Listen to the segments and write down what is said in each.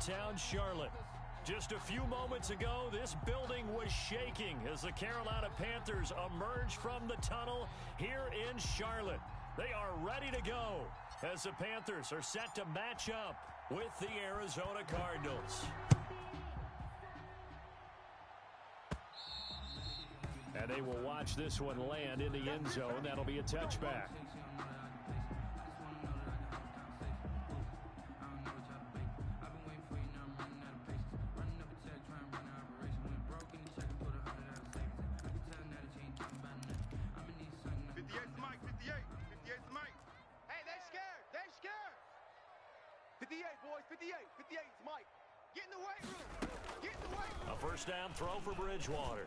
downtown Charlotte. Just a few moments ago, this building was shaking as the Carolina Panthers emerged from the tunnel here in Charlotte. They are ready to go as the Panthers are set to match up with the Arizona Cardinals. And they will watch this one land in the end zone. That'll be a touchback. A first down throw for Bridgewater.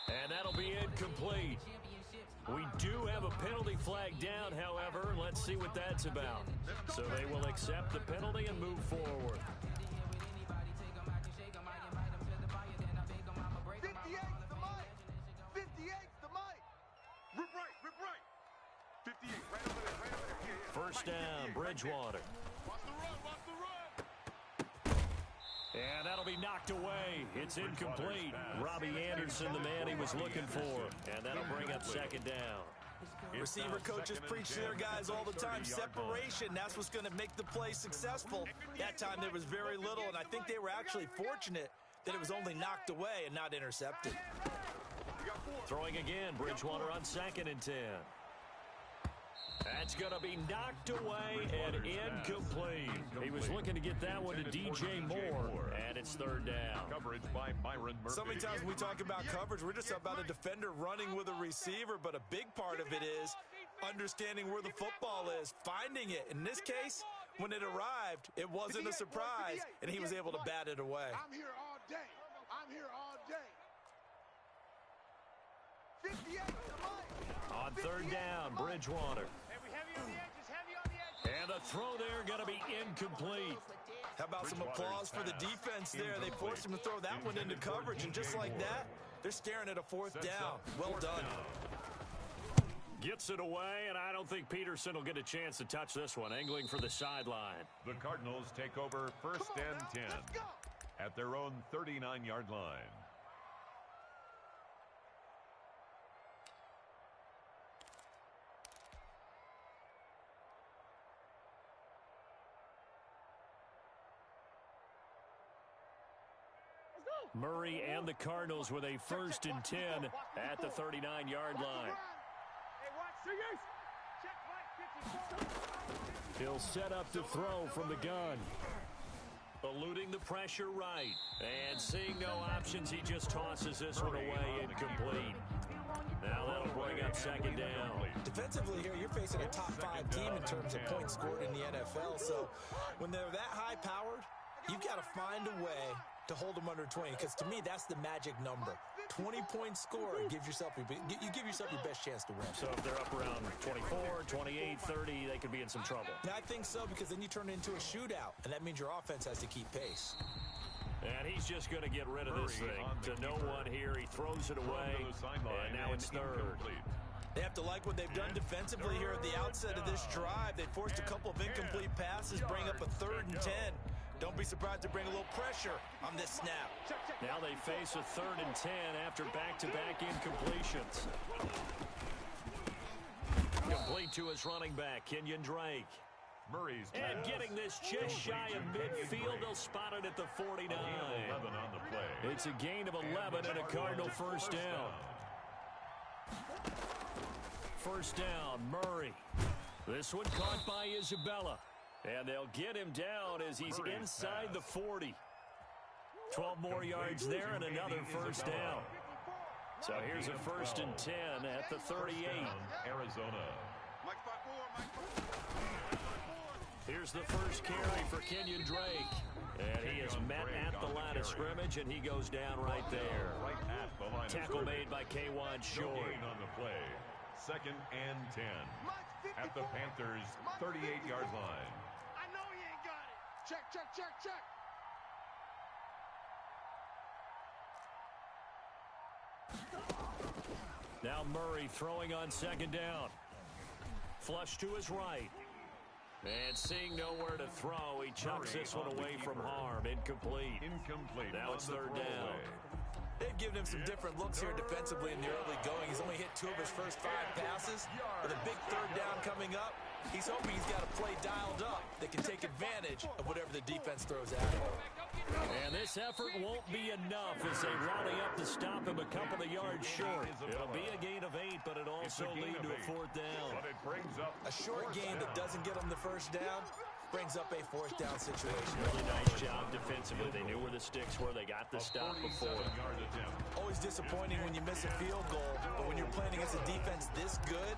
And that'll be incomplete. We do have a penalty flag down, however. Let's see what that's about. So they will accept the penalty and move forward. 58's the mic. 58's the mic. Rip right. 58, right over there. First down, Bridgewater. Watch the run. And that'll be knocked away. It's incomplete. Robbie Anderson, the man he was looking for. And that'll bring up second down. Receiver coaches preach to their guys all the time. Separation, that's what's going to make the play successful. That time there was very little, and I think they were actually fortunate that it was only knocked away and not intercepted. Throwing again, Bridgewater on 2nd and 10. That's going to be knocked away and incomplete. He was looking to get that one to DJ Moore, and it's 3rd down. Coverage by Myron Murphy. So many times when we talk about coverage, we're just about a defender running with a receiver, but a big part of it is understanding where the football is, finding it. In this case, when it arrived, it wasn't a surprise, and he was able to bat it away. I'm here all day. 58 to Mike. On 3rd down, Bridgewater. And the throw there going to be incomplete. How about some applause for the defense there? They forced him to throw that one into coverage, and just like that, they're staring at a 4th down. Well done. Gets it away, and I don't think Peterson will get a chance to touch this one. Angling for the sideline. The Cardinals take over 1st and 10 at their own 39-yard line. Murray and the Cardinals with a 1st and 10 at the 39-yard line. He'll set up to throw from the gun. Eluding the pressure right. And seeing no options, he just tosses this one away incomplete. Now that'll bring up 2nd down. Defensively here, you're facing a top 5 team in terms of points scored in the NFL. So when they're that high-powered, you've got to find a way to hold them under 20, because to me, that's the magic number. 20 points scored, you give yourself your best chance to win. So if they're up around 24, 28, 30, they could be in some trouble. Now, I think so, because then you turn it into a shootout, and that means your offense has to keep pace. And he's just going to get rid of this thing. To no one here, he throws it away, and now it's 3rd. They have to like what they've done defensively here at the outset of this drive. They forced a couple of incomplete passes, bring up a 3rd and 10. Don't be surprised to bring a little pressure on this snap. Now they face a 3rd and 10 after back-to-back incompletions. Complete to his running back, Kenyon Drake. Murray's and getting this just shy of midfield, they'll spot it at the 49. 11 on the play. It's a gain of 11 and a Cardinal 1st down. 1st down, Murray. This one caught by Isabella. And they'll get him down as he's inside the 40. 12 more yards there and another 1st down. So here's a 1st and 10 at the 38. Arizona. Here's the first carry for Kenyon Drake. And he is met at the line of scrimmage, and he goes down right there. Right at the line. Tackle made by K'Wan Short. On the play. 2nd and 10 at the Panthers' 38-yard line. Check. Now Murray throwing on 2nd down. Flush to his right. And seeing nowhere to throw, he chucks this one away from harm. Incomplete. Now it's third down. They've given him some different looks here defensively in the early going. He's only hit 2 of his first 5 passes. With a big third down coming up, he's hoping he's got a play dialed up that can take advantage of whatever the defense throws at him. And this effort won't be enough as they rally up to stop him a couple of yards short. It'll be a gain of 8, but it also lead to a 4th down. A short gain that doesn't get him the first down brings up a 4th down situation. Really nice job defensively. They knew where the sticks were. They got the stop before. Always disappointing when you miss a field goal, but when you're playing against a defense this good,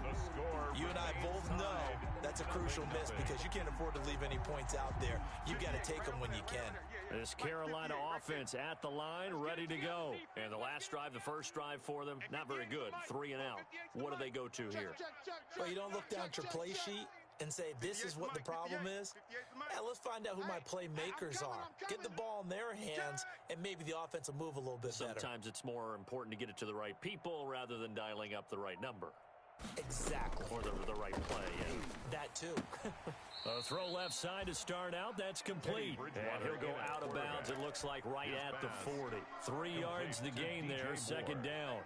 you and I both know that's a crucial miss because you can't afford to leave any points out there. You've got to take them when you can. This Carolina offense at the line, ready to go. And the last drive, the first drive for them, not very good. 3 and out. What do they go to here? Well, you don't look down at your play sheet and say, this is what the problem is. Yeah, let's find out who my playmakers are. Get the ball in their hands, and maybe the offense will move a little bit better. Sometimes it's more important to get it to the right people rather than dialing up the right number. Exactly. Or the right play, yeah. That too. A throw left side to start out. That's complete. And he'll go out of bounds, it looks like, right at the 40. 3 yards the gain there, second down.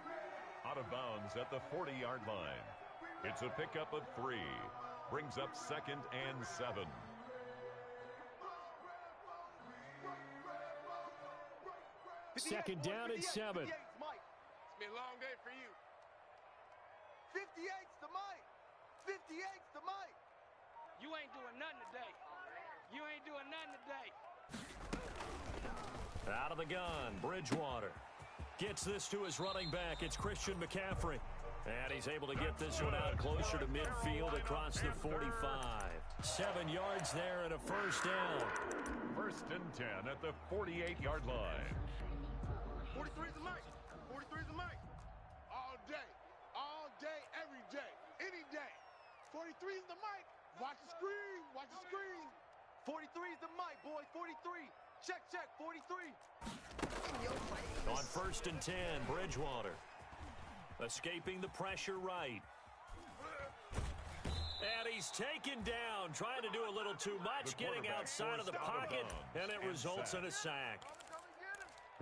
Out of bounds at the 40-yard line. It's a pickup of 3. Brings up 2nd and 7. Second down and 7. It's been a long day for you. 58's the mic. 58's the mic. You ain't doing nothing today. You ain't doing nothing today. Out of the gun, Bridgewater. Gets this to his running back. It's Christian McCaffrey. And he's able to get this one out closer to midfield across the 45. 7 yards there and a first down. 1st and 10 at the 48-yard line. 43's the mic. 43's the mic. All day, every day, any day. 43's the mic. Watch the screen. Watch the screen. 43's the mic, boys. 43. Check, 43. On 1st and 10, Bridgewater. Escaping the pressure right. And he's taken down, trying to do a little too much, getting outside of the pocket, and it results in a sack.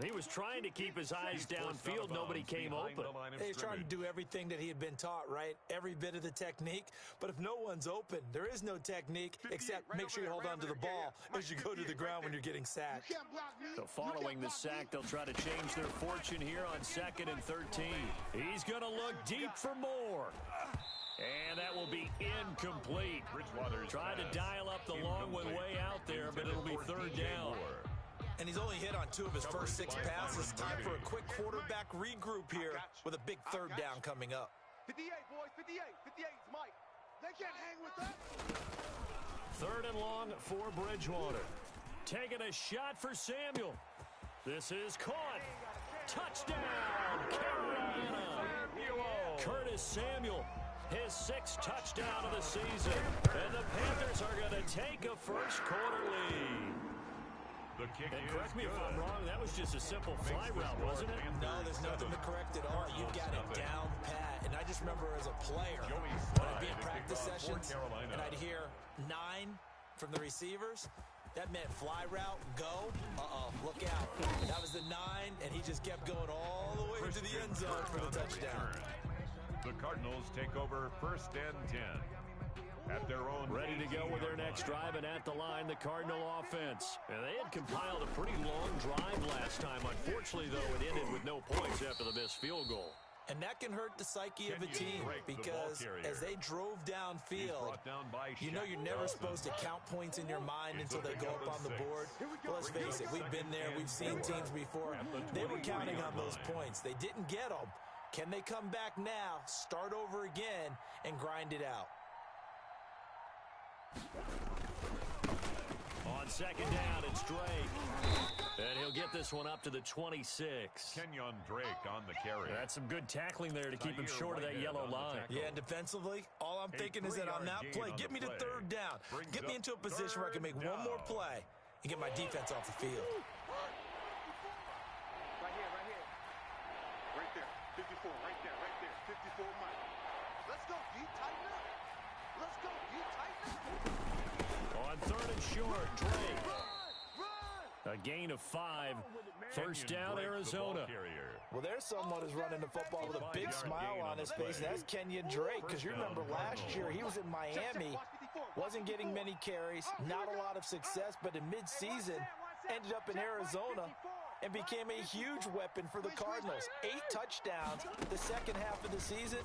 He was trying to keep his eyes downfield. Nobody came open. He's trying to do everything that he had been taught, right? Every bit of the technique. But if no one's open, there is no technique except make sure you hold on to the ball as you go to the ground when you're getting sacked. So following the sack, they'll try to change their fortune here on 2nd and 13. He's going to look deep for more. And that will be incomplete. Tried to dial up the long one way out there, but it'll be 3rd down. And he's only hit on 2 of his first 6 passes. Time for a quick quarterback regroup here with a big 3rd down coming up. 58, boys, 58. 58's Mike. They can't hang with that. 3rd and long for Bridgewater. Taking a shot for Samuel. This is caught. Touchdown, Carolina. Curtis Samuel, his 6th touchdown of the season. And the Panthers are going to take a first-quarter lead. And correct me if I'm wrong, that was just a simple fly route, wasn't it? No, there's nothing to correct at all. You've got it down pat. And I just remember as a player, when I'd be in practice sessions, and I'd hear 9 from the receivers, that meant fly route, go. Look out. That was the 9, and he just kept going all the way to the end zone for the touchdown. The Cardinals take over 1st and 10. At their own ready to go with their next drive, and at the line, the Cardinal offense. And they had compiled a pretty long drive last time. Unfortunately, though, it ended with no points after the missed field goal. And that can hurt the psyche of a team because as they drove downfield, you know you're never supposed to count points in your mind until they go up on the board. Well, let's face it, we've been there. We've seen teams before. They were counting on those points. They didn't get them. Can they come back now, start over again, and grind it out? On 2nd down, it's Drake. And he'll get this one up to the 26. Kenyon Drake on the carry. That's some good tackling there to keep him short of that yellow line. Yeah, and defensively, all I'm thinking is that on that play, get me to 3rd down. Get me into a position where I can make one more play and get my defense off the field. Right here. Right there. 54, right there. 54, Mike. Let's go, D. Tighten up. Let's go. You tighten up. On third and short, Drake. A gain of 5. First down, Arizona. Well, there's someone who's running the football with a big smile on his face, and that's Kenyon Drake, because you remember last year he was in Miami, wasn't getting many carries, not a lot of success, but in midseason ended up in Arizona and became a huge weapon for the Cardinals. 8 touchdowns the second half of the season,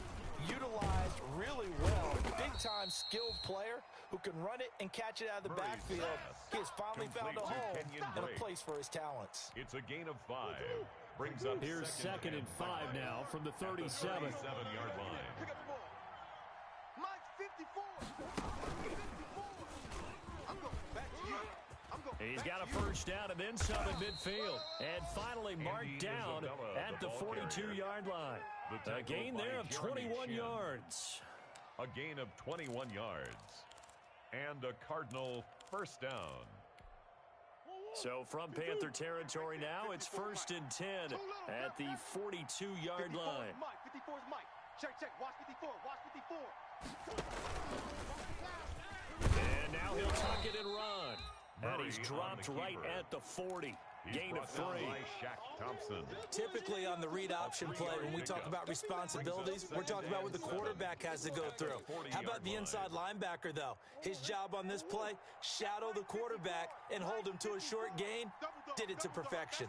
utilized really well. Big-time skilled player who can run it and catch it out of the backfield. He has finally found a home and a place for his talents. It's a gain of 5. Brings up Here's second and 5 now from the 37. 37-yard line. Pick up the ball. Mike, 54. 54. I'm going back to you. I'm going He's back got a to you. first down and then some in midfield. And finally marked down at the 42-yard line. A gain there of 21 yards. A gain of 21 yards. And a Cardinal first down. So from Panther territory now, it's first and 10 at the 42-yard line. Mike, 54 is Mike. Check. Watch 54. Watch 54. And now he'll tuck it and run. And he's dropped right at the 40. Gain of 3. Typically on the read option play, when we talk about responsibilities, we're talking about what the quarterback has to go through. How about the inside linebacker, though? His job on this play, shadow the quarterback and hold him to a short gain. Did it to perfection.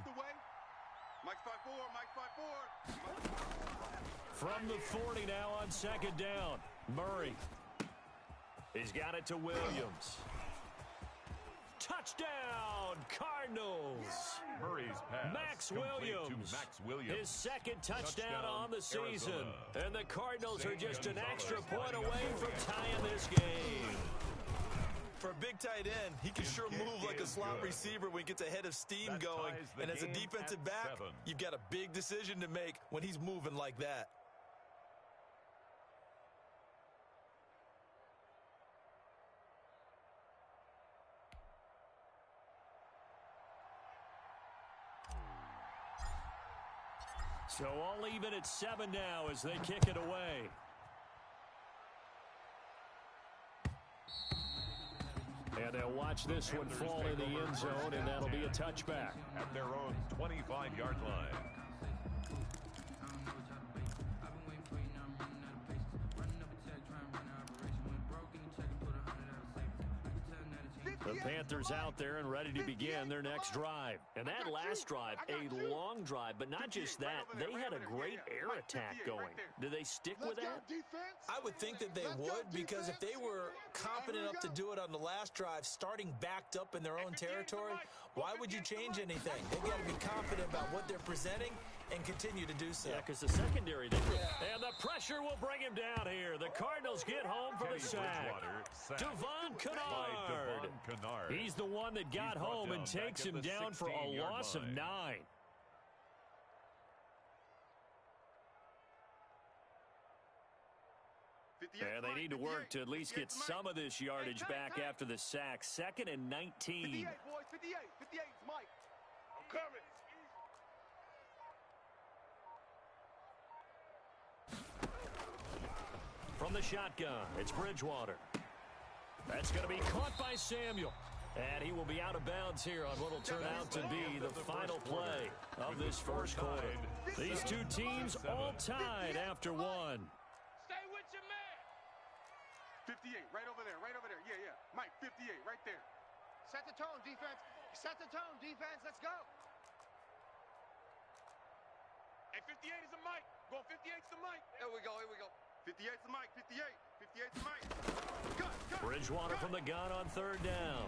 Mike 5-4. Mike 5-4. From the 40 now on second down. Murray. He's got it to Williams. Touchdown, Cardinals. Murray's pass. Max Williams. His second touchdown on the season. Arizona. And the Cardinals are just an extra point away from tying this game. For a big tight end, he can sure move like a slot receiver when he gets a head of steam going. And as a defensive back, you've got a big decision to make when he's moving like that. So all even at 7 now as they kick it away. And they'll watch this one fall in the end zone, and that'll be a touchback. At their own 25-yard line. The Panthers out there and ready to begin their next drive. And that last drive, a long drive, but not just that. They had a great air attack going. Do they stick with that? I would think that they would, because if they were confident enough to do it on the last drive, starting backed up in their own territory, why would you change anything? They've got to be confident about what they're presenting and continue to do so. Yeah, because the secondary did. And the pressure will bring him down here. The Cardinals get home for the sack. Devon Kennard. He's the one that got home and takes him down for a loss of 9. And they need to work to at least get some of this yardage back after the sack. 2nd and 19. 58, boys. 58. 58 is Mike. I'm coming. From the shotgun, it's Bridgewater. That's going to be caught by Samuel. And he will be out of bounds here on what will turn out to be the final play of this first quarter. These two teams all tied after 1. Stay with your man. 58, right over there. Yeah. Mike, 58, right there. Set the tone, defense. Set the tone, defense. Let's go. Hey, 58 is a Mike. Going 58 is the Mike. Here we go. 58 to Mike. 58 to Mike. Cut. Bridgewater from the gun on 3rd down.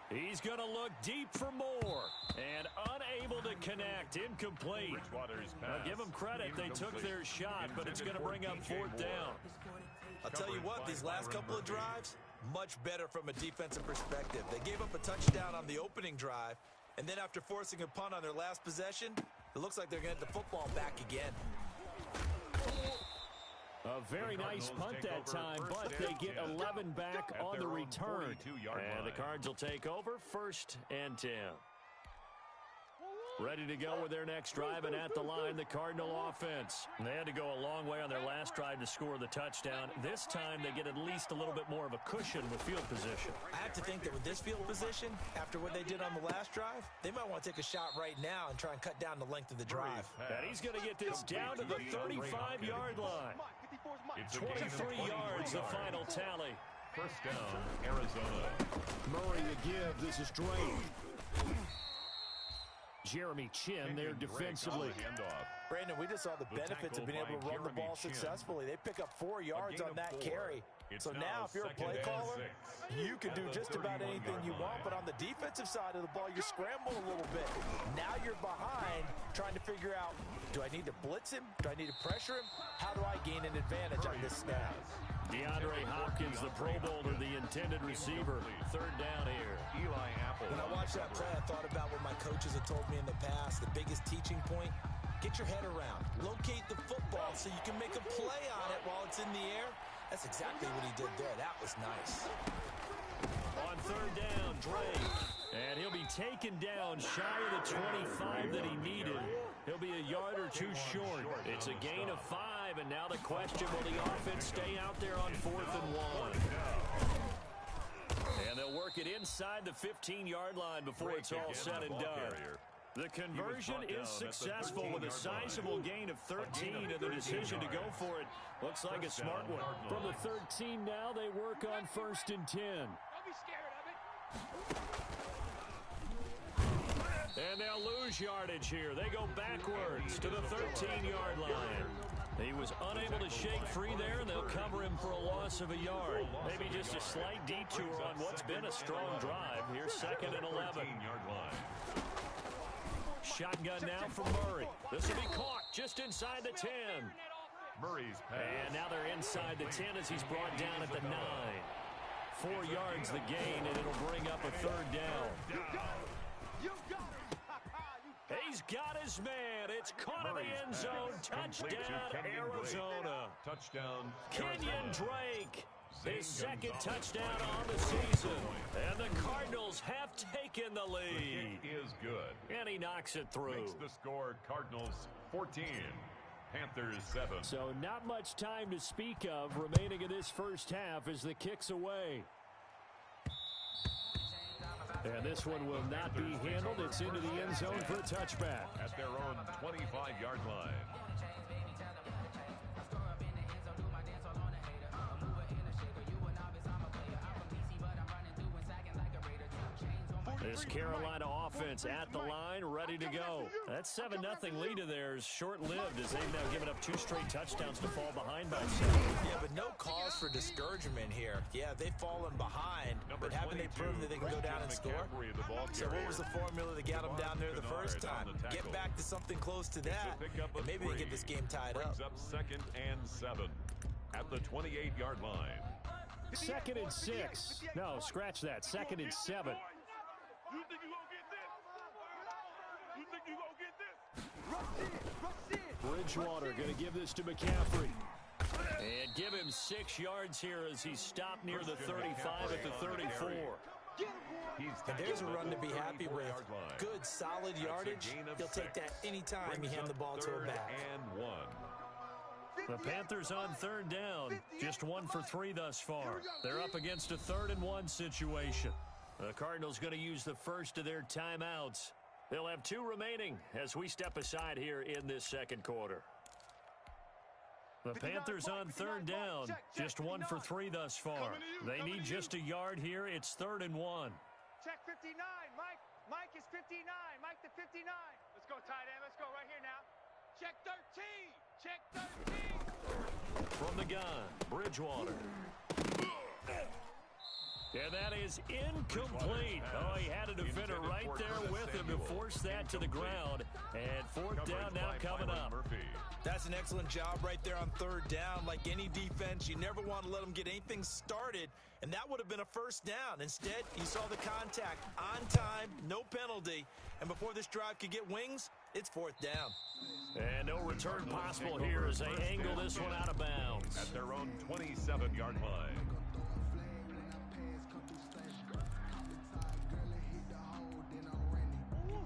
He's going to look deep for more. And unable to connect. Incomplete. Now give them credit. They took their shot, but it's going to bring up 4th down. I'll tell you what, these last couple of drives, much better from a defensive perspective. They gave up a touchdown on the opening drive, and then after forcing a punt on their last possession, it looks like they're going to get the football back again. A very nice punt that time, but they get 11 back on the return. And the Cards will take over 1st and 10. Ready to go with their next drive, and at the line, the Cardinal offense. They had to go a long way on their last drive to score the touchdown. This time, they get at least a little bit more of a cushion with field position. I have to think that with this field position, after what they did on the last drive, they might want to take a shot right now and try and cut down the length of the drive. And he's going to get this down to the 35-yard line. 23 yards, the final tally. First down, Arizona. Murray again. This is Drake. Jeremy Chin there defensively. Brandon, we just saw the benefits of being able to run the ball successfully. They pick up 4 yards on that carry. So now if you're a play caller, you can do just about anything you want. But on the defensive side of the ball, you scramble a little bit. Now you're behind trying to figure out, do I need to blitz him? Do I need to pressure him? How do I gain an advantage on this snap? DeAndre Hopkins, the Pro Bowler, the intended receiver. Third down here. Eli Apple. When I watched that play, I thought about what my coaches have told me in the past. The biggest teaching point, get your head around. Locate the football so you can make a play on it while it's in the air. That's exactly what he did there. That was nice. On third down, Drake. And he'll be taken down shy of the 25 that he needed. He'll be a yard or two short. It's a gain of 5, and now the question, will the offense stay out there on 4th and 1? And they'll work it inside the 15-yard line before it's all said and done. The conversion is successful with a sizable gain of 13, and the decision to go for it looks like a smart one. From the 13 now, they work on 1st and 10. Don't be scared of it. And they'll lose yardage here. They go backwards to the 13-yard line. He was unable to shake free there, and they'll cover him for a loss of a yard. Maybe just a slight detour on what's been a strong drive. Here's 2nd and 11. Shotgun now for Murray. This will be caught just inside the 10. Murray's pass. And now they're inside the 10 as he's brought down at the 9. 4 yards the gain, and it'll bring up a 3rd down. He's got his man. It's caught in the end zone. Touchdown, Arizona. Touchdown, Kenyon Drake. His 2nd touchdown on the season. And the Cardinals have taken the lead. The kick is good. And he knocks it through. Makes the score Cardinals 14. Panthers 7. So not much time to speak of remaining in this first half as the kick's away. And this one will not be handled. It's into the end zone for a touchback. At their own 25-yard line. This Carolina offense at the line, ready to go. That 7-0 lead of theirs short-lived as they've now given up 2 straight touchdowns to fall behind by 7. Yeah, but no cause for discouragement here. Yeah, they've fallen behind, but haven't they proven that they can go down and score? So what was the formula that got them down there the first time? Get back to something close to that, and maybe they get this game tied up. Brings up 2nd and 7 at the 28-yard line. 2nd and 6. No, scratch that. 2nd and 7. You think you gonna get this? You think you gonna get this? Rush in. Bridgewater going to give this to McCaffrey. And give him 6 yards here as he's stopped near the 35 at the 34. And there's a run to be happy with. Good, solid yardage. He'll take that anytime you hand the ball to a back. And 1. The Panthers on 3rd down. Just 1 for 3 thus far. They're up against a 3rd and 1 situation. The Cardinals going to use the first of their timeouts. They'll have 2 remaining as we step aside here in this 2nd quarter. The Panthers on 3rd down. Just 1 for 3 thus far. They need just a yard here. It's 3rd and 1. Check 59, Mike. Mike is 59. Mike to 59. Let's go, tight end. Let's go right here now. Check 13. Check 13. From the gun, Bridgewater. And that is incomplete. Oh, he had a defender right there with him to force that to the ground. And 4th down now coming up. That's an excellent job right there on 3rd down. Like any defense, you never want to let them get anything started, and that would have been a 1st down. Instead, you saw the contact on time, no penalty, and before this drive could get wings, it's 4th down. And no return possible here as they angle this one out of bounds. At their own 27-yard line.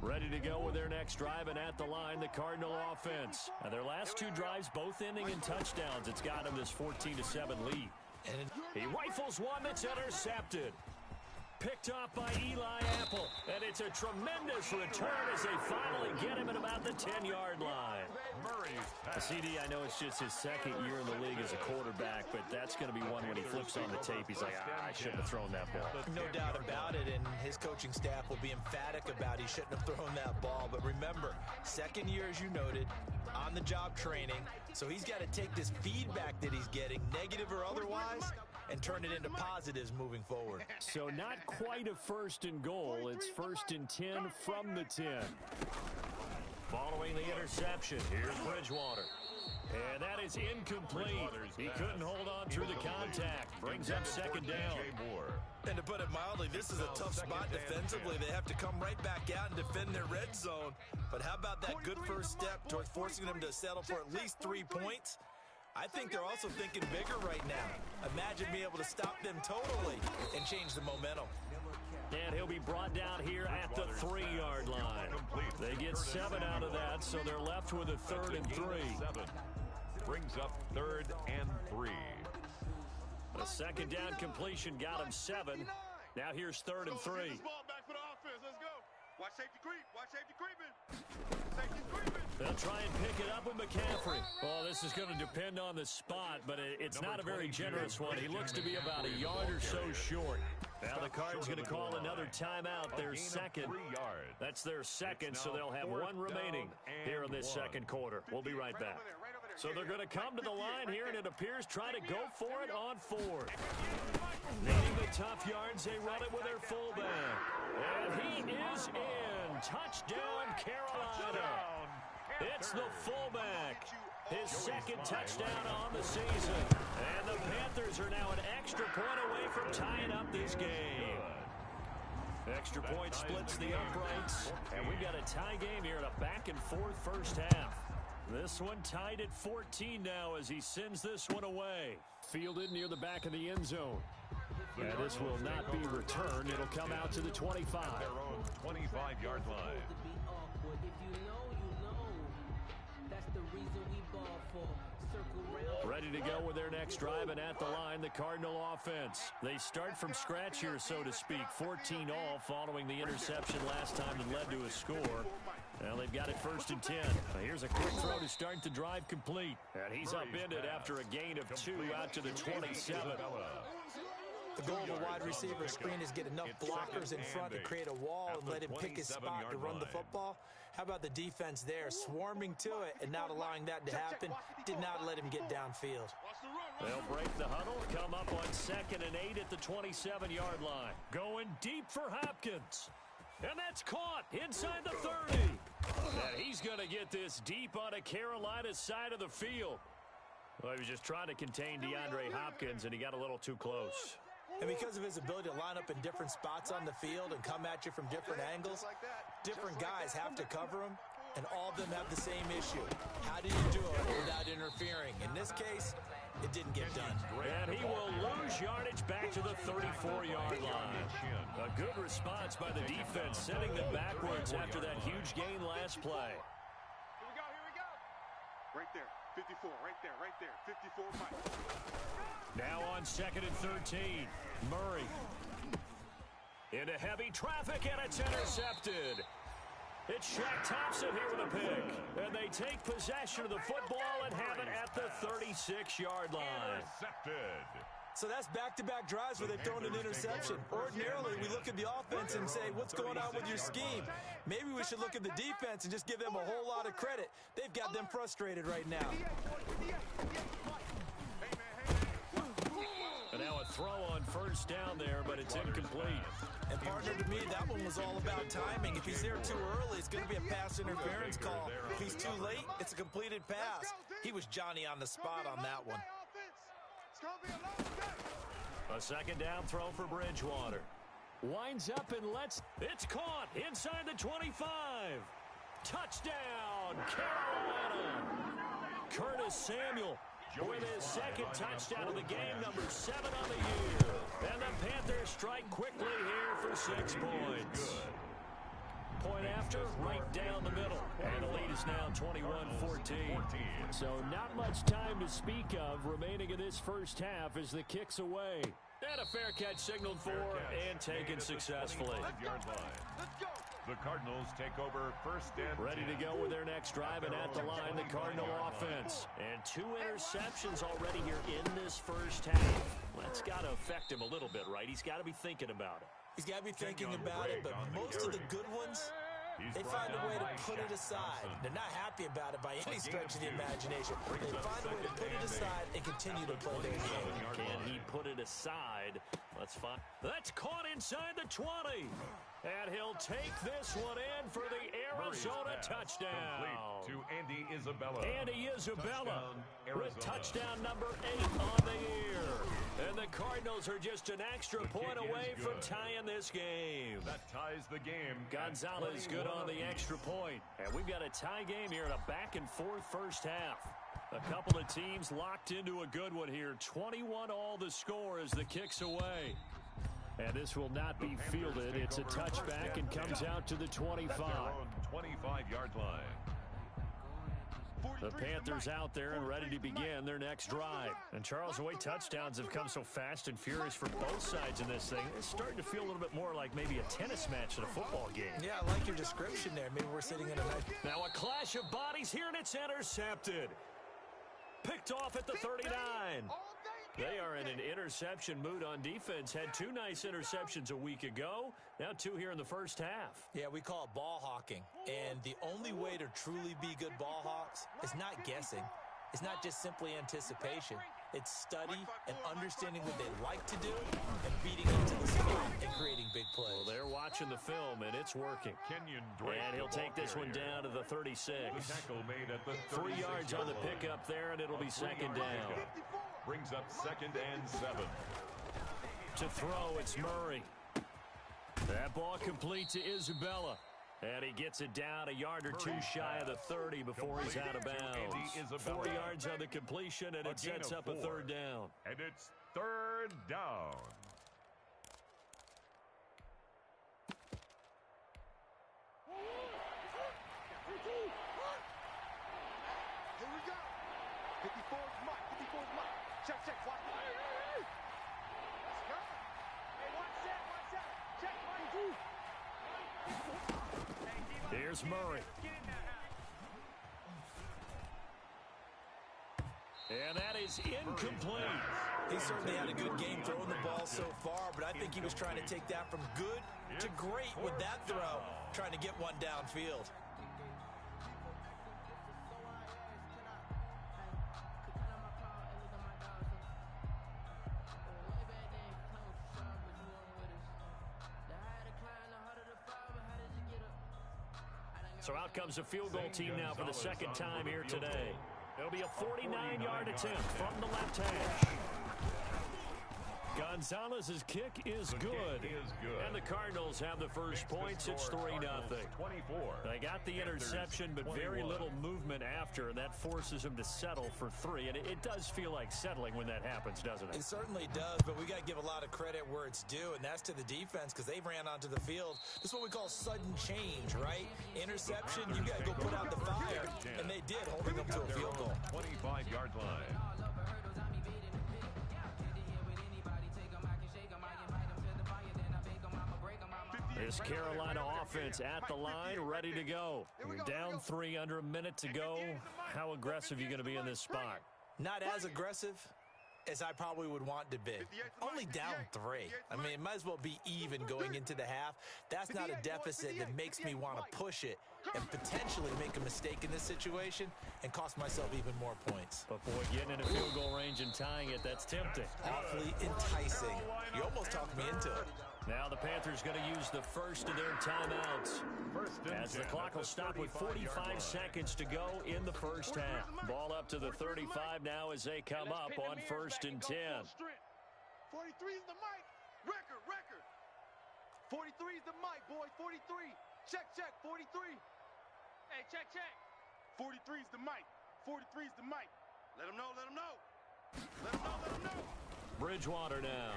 Ready to go with their next drive, and at the line, the Cardinal offense. And their last two drives, both ending in touchdowns. It's got them this 14-7 lead. And he rifles one that's intercepted. Picked off by Eli Apple, and it's a tremendous return as they finally get him at about the 10-yard line. CD, I know it's just his second year in the league as a quarterback, but that's going to be one when he flips on the tape. He's like, I shouldn't have thrown that ball. No doubt about it, and his coaching staff will be emphatic about he shouldn't have thrown that ball. But remember, second year, as you noted, on-the-job training, so he's got to take this feedback that he's getting, negative or otherwise, and turn it into positives moving forward. So not quite a first and goal. It's first and 10 from the 10. Following the interception, here's Bridgewater. And that is incomplete. He couldn't hold on through the contact. Brings up second down. And to put it mildly, this is a tough spot defensively. They have to come right back out and defend their red zone. But how about that good first step towards forcing them to settle for at least 3 points? I think they're also thinking bigger right now. Imagine being able to stop them totally and change the momentum. And he'll be brought down here at the 3-yard line. They get 7 out of that, so they're left with a 3rd and 3. Brings up 3rd and 3. A second down completion got him 7. Now here's 3rd and 3. Watch safety creep. Watch safety creeping. Safety's creeping. They'll try and pick it up with McCaffrey. Well, this is going to depend on the spot, but it's not a very generous one. He looks to be about a yard or so short. Now the Cards going to call another timeout, their second. That's their second, so they'll have 1 remaining here in this second quarter. We'll be right back. So they're going to come to the line here, and it appears try to go for it on 4th. Needing the tough yards, they run it with their fullback. And he is in. Touchdown, Carolina. It's the fullback. His second touchdown on the season. And the Panthers are now an extra point away from tying up this game. Extra point splits the uprights. And we've got a tie game here in a back-and-forth first half. This one tied at 14 now as he sends this one away. Fielded near the back of the end zone. And this will not be returned. It'll come out to the 25. Their own 25-yard line. Ready to go with their next drive, and at the line, the Cardinal offense. They start from scratch here, so to speak. 14 all following the interception last time that led to a score. Well, they've got it 1st and 10. Here's a quick throw to start the drive complete. And he's upended after a gain of 2 out to the 27. The goal of a wide receiver screen is get enough blockers in front to create a wall and let him pick his spot to run the football. How about the defense there, swarming to it and not allowing that to happen? Did not let him get downfield. They'll break the huddle, come up on 2nd and 8 at the 27-yard line. Going deep for Hopkins. And that's caught inside the 30. And he's going to get this deep on a Carolina side of the field. Well, he was just trying to contain DeAndre Hopkins, and he got a little too close. And because of his ability to line up in different spots on the field and come at you from different angles, different guys have to cover him, and all of them have the same issue. How do you do it without interfering? In this case, it didn't get done. And he will lose yardage back to the 34-yard line. A good response by the defense, sending them backwards after that huge gain last play. Here we go. Right there, 54, right there, 54 Mike. Now on 2nd and 13, Murray. Into heavy traffic, and it's intercepted. It's Shaq Thompson here with a pick. And they take possession of the football and have it at the 36-yard line. Intercepted. So that's back-to-back drives where they've thrown an interception. Ordinarily, we look at the offense and say, what's going on with your scheme? Maybe we should look at the defense and just give them a whole lot of credit. They've got them frustrated right now. And now a throw on 1st down there, but it's incomplete. And partner, to me, that one was all about timing. If he's there too early, it's going to be a pass interference call. If he's too late, it's a completed pass. He was Johnny on the spot on that one. A 2nd down throw for Bridgewater. Winds up and it's caught inside the 25. Touchdown, Carolina. Curtis Samuel with his 2nd touchdown of the game, number 7 on the year. And the Panthers strike quickly here for 6 points. Point after, right down the middle. And the lead is now 21-14. So not much time to speak of remaining in this first half as the kick's away. And a fair catch signaled for and taken successfully. The Cardinals take over first and ready to go with their next drive, and at the line, the Cardinal offense. And 2 interceptions already here in this first half. That's got to affect him a little bit, right? He's got to be thinking about it. He's got to be thinking about it, but most of the good ones, they find a way to put it aside. They're not happy about it by any stretch of the imagination. They find a way to put it aside and continue to play their game. Can he put it aside? Let's find. That's caught inside the 20. And he'll take this one in for the Arizona touchdown. To Andy Isabella. Andy Isabella with touchdown number 8 on the year. And the Cardinals are just an extra point away from tying this game. That ties the game. Gonzalez good on the extra point. And we've got a tie game here in a back-and-forth first half. A couple of teams locked into a good one here. 21 all the score as the kick's away. And this will not be fielded. It's a touchback and comes out to the 25. 25-yard line. The Panthers out there and ready to begin their next drive. And Charles, the way touchdowns have come so fast and furious for both sides in this thing, it's starting to feel a little bit more like maybe a tennis match than a football game. Yeah, I like your description there. Maybe we're sitting in a nice... Now a clash of bodies here, and it's intercepted. Picked off at the 39. They are in an interception mood on defense. Had 2 nice interceptions a week ago. Now 2 here in the first half. Yeah, we call it ball hawking. And the only way to truly be good ball hawks is not guessing. It's not just simply anticipation. It's study and understanding what they like to do and beating them to the spot and creating big plays. Well, they're watching the film, and it's working. And he'll take this one down to the 36. The tackle made at the 3 yards on the pickup there, and it'll be second down. Brings up second and 7. To throw, it's Murray. That ball complete to Isabella. And he gets it down a yard or 2 shy of the 30 before he's out of bounds. 4 yards on the completion, and it sets up a 3rd down. And it's 3rd down. Here we go. 54's Mike. 54's Mike. Check, watch. Let's go. Hey, watch that. Check, Mike. Here's Murray. And that is incomplete. He certainly had a good game throwing the ball so far, but I think he was trying to take that from good to great with that throw, trying to get one downfield. So out comes a field goal team now for the second time here today. It'll be a 49-yard attempt from the left hash. Gonzalez's kick is good. And the Cardinals have the first points. It's 3-0. They got the interception, but very little movement after, and that forces them to settle for 3. And it does feel like settling when that happens, doesn't it? It certainly does, but we got to give a lot of credit where it's due, and that's to the defense because they ran onto the field. This is what we call sudden change, right? Interception, you got to go put out the fire, and they did, holding them to a field goal. 25-yard line. This Carolina offense at the line, ready to go. You're down 3, under a minute to go. How aggressive are you going to be in this spot? Not as aggressive as I probably would want to be. Only down 3. I mean, it might as well be even going into the half. That's not a deficit that makes me want to push it and potentially make a mistake in this situation and cost myself even more points. But boy, getting in a field goal range and tying it, that's tempting. Awfully enticing. You almost talked me into it. Now the Panthers going to use the first of their timeouts. As the clock will stop with 45 seconds to go in the first half. Ball up to the 35 now as they come up on 1st and 10. 43 is the mic. Record. 43 is the mic, boys. 43. Check. 43. Hey, check. 43 is the mic. 43 is the mic. Let him know. Let him know. Bridgewater now.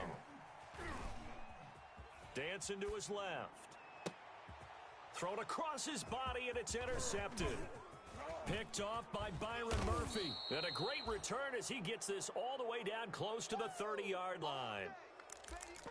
Dancing to his left. Thrown across his body, and it's intercepted. Picked off by Byron Murphy. And a great return as he gets this all the way down close to the 30-yard line.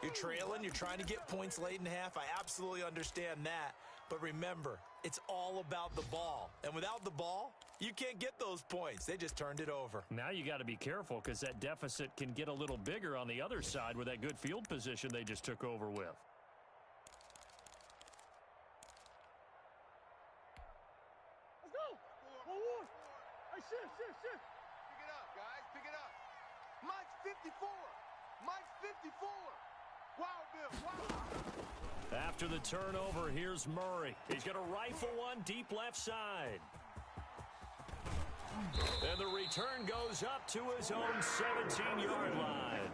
You're trailing. You're trying to get points late in half. I absolutely understand that. But remember, it's all about the ball. And without the ball, you can't get those points. They just turned it over. Now you got to be careful because that deficit can get a little bigger on the other side with that good field position they just took over with. Let's go. 1-1. Hey, shift. Pick it up, guys. Pick it up. Mike's 54. Mike's 54. Wow, Bill. After the turnover, here's Murray. He's going to rifle one deep left side. And the return goes up to his own 17-yard line.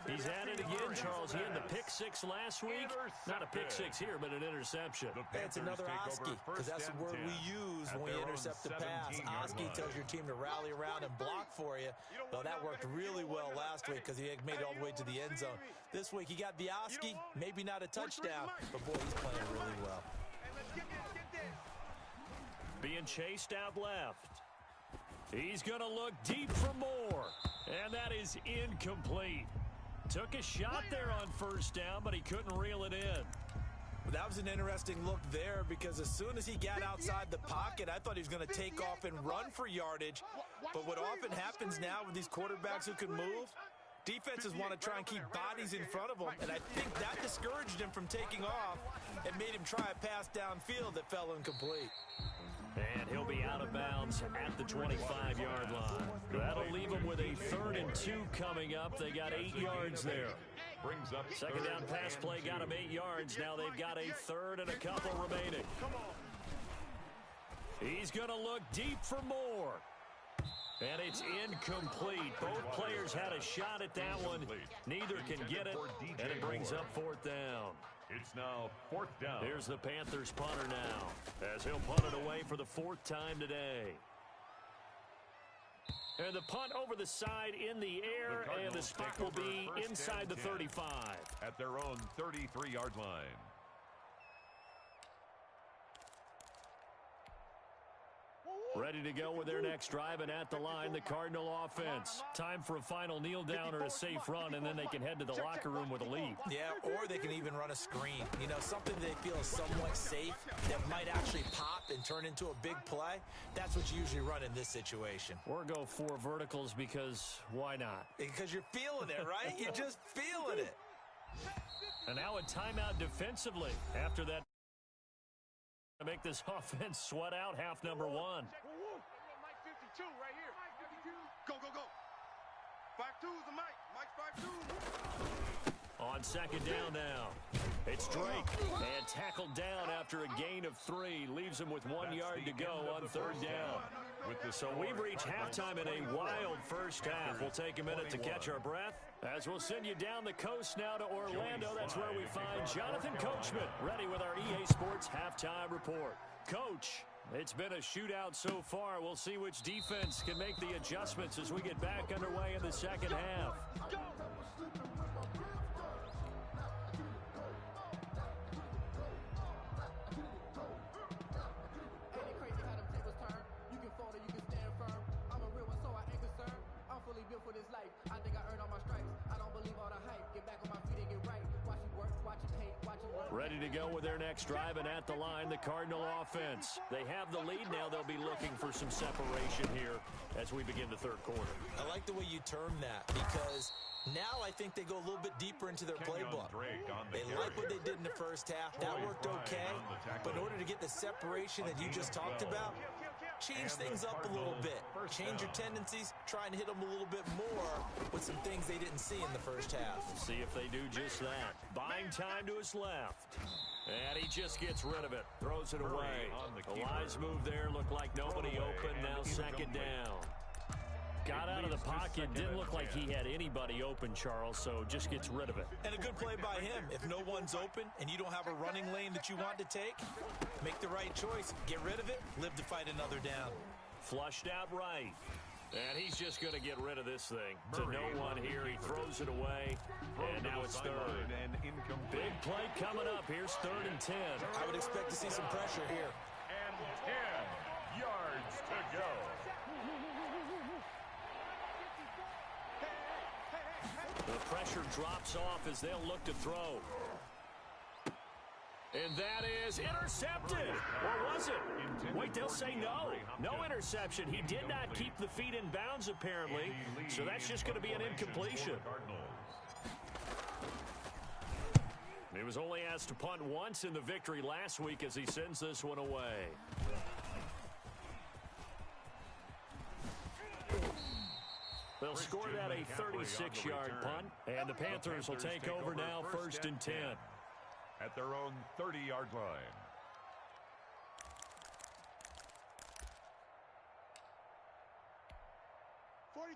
He's at it again, Charles. He had the pick six last week. Not a pick six here, but an interception. That's another Oski, because that's the word we use when we intercept the pass. Oski tells your team to rally around and block for you. Well, that worked really well last week because he made it all the way to the end zone. This week, he got the Oski, maybe not a touchdown, but boy, he's playing really well. Being chased out left. He's going to look deep for more. And that is incomplete. Took a shot there on first down, but he couldn't reel it in. Well, that was an interesting look there because as soon as he got outside the pocket, I thought he was going to take off and run for yardage. But what often happens now with these quarterbacks who can move, defenses want to try and keep bodies in front of them, and I think that discouraged him from taking off and made him try a pass downfield that fell incomplete. And he'll be out of bounds at the 25-yard line. That'll leave him with a 3rd and 2 coming up. They got 8 yards there. Brings up second down pass play got him 8 yards. Now they've got a 3rd and a couple remaining. He's going to look deep for more. And it's incomplete. Both players had a shot at that one. Neither can get it, and it brings up 4th down. It's now 4th down. Here's the Panthers punter now, as he'll punt it away for the 4th time today. And the punt over the side in the air, and the spot will be inside the 35. At their own 33-yard line. Ready to go with their next drive, and at the line, the Cardinal offense. Time for a final kneel down or a safe run, and then they can head to the locker room with a lead. Yeah, or they can even run a screen. You know, something they feel is somewhat safe that might actually pop and turn into a big play. That's what you usually run in this situation. Or go 4 verticals because why not? Because you're feeling it, right? You're just feeling it. And now a timeout defensively after that. To make this offense sweat out half number 1. Mike 52 right here. Go. 5-2 is the Mike. Mike's 5-2. On second down now. It's Drake. And tackled down after a gain of 3. Leaves him with 1 yard to go on 3rd down. So we've reached halftime in a wild first half. We'll take a minute to catch our breath as we'll send you down the coast now to Orlando. That's where we find Jonathan Coachman ready with our EA Sports halftime report. Coach, it's been a shootout so far. We'll see which defense can make the adjustments as we get back underway in the second half. Ready to go with their next drive, and at the line, the Cardinal offense. They have the lead now. They'll be looking for some separation here as we begin the 3rd quarter. I like the way you term that because now I think they go a little bit deeper into their playbook. They like what they did in the first half. That worked okay, but in order to get the separation that you just talked about, change things up a little bit. Change your tendencies, try and hit them a little bit more with some things they didn't see in the first half. See if they do just that. Buying time to his left. And he just gets rid of it. Throws it away. A wise move there. Looked like nobody open. Now second down. Got out of the pocket. Didn't look like he had anybody open, Charles, so just gets rid of it. And a good play by him. If no one's open and you don't have a running lane that you want to take, make the right choice. Get rid of it. Live to fight another down. Flushed out right. And he's just going to get rid of this thing. To no one here. He throws it away. And now it's third. Big play coming up. Here's 3rd and 10. I would expect to see some pressure here. And 10 yards to go. The pressure drops off as they'll look to throw. And that is intercepted. Or was it? Wait, they'll say no. No interception. He did not keep the feet in bounds, apparently. So that's just going to be an incompletion. He was only asked to punt once in the victory last week as he sends this one away. They'll score that a 36-yard punt, and the Panthers will take over now 1st and 10. At their own 30-yard line.